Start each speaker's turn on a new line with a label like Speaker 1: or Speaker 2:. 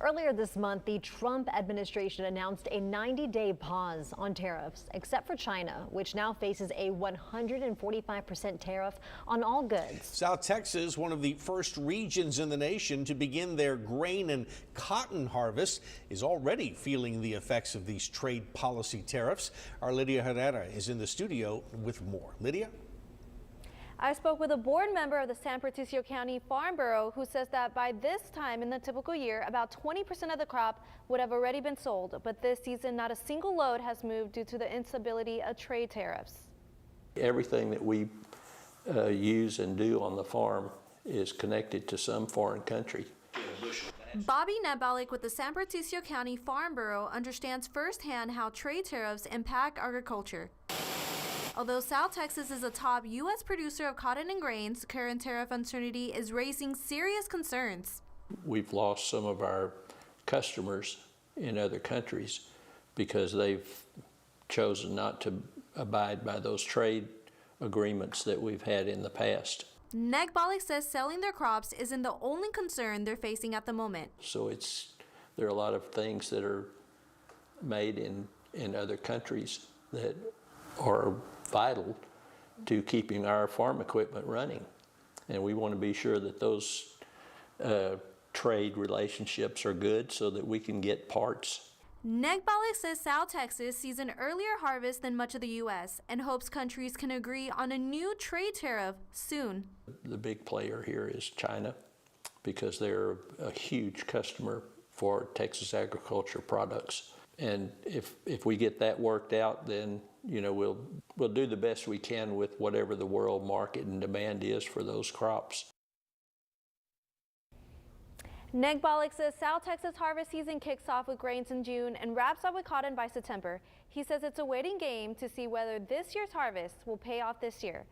Speaker 1: Earlier this month, the Trump administration announced a 90-day pause on tariffs, except for China, which now faces a 145% tariff on all goods.
Speaker 2: South Texas, one of the first regions in the nation to begin their grain and cotton harvest, is already feeling the effects of these trade policy tariffs. Our Lydia Herrera is in the studio with more. Lydia?
Speaker 3: I spoke with a board member of the San Patricio County Farm Bureau who says that by this time in the typical year, about 20% of the crop would have already been sold. But this season, not a single load has moved due to the instability of trade tariffs.
Speaker 4: Everything that we use and do on the farm is connected to some foreign country.
Speaker 3: Bobby Nabalik with the San Patricio County Farm Bureau understands firsthand how trade tariffs impact agriculture. Although South Texas is a top U.S. producer of cotton and grains, current tariff uncertainty is raising serious concerns.
Speaker 4: We've lost some of our customers in other countries because they've chosen not to abide by those trade agreements that we've had in the past.
Speaker 3: Nabalik says selling their crops isn't the only concern they're facing at the moment.
Speaker 4: So there are a lot of things that are made in other countries that are vital to keeping our farm equipment running. And we want to be sure that those trade relationships are good so that we can get parts.
Speaker 3: Nabalik says South Texas sees an earlier harvest than much of the U.S. and hopes countries can agree on a new trade tariff soon.
Speaker 4: The big player here is China because they're a huge customer for Texas agriculture products. And if we get that worked out, then we'll do the best we can with whatever the world market and demand is for those crops.
Speaker 3: Nabalik says South Texas harvest season kicks off with grains in June and wraps up with cotton by September. He says it's a waiting game to see whether this year's harvest will pay off this year.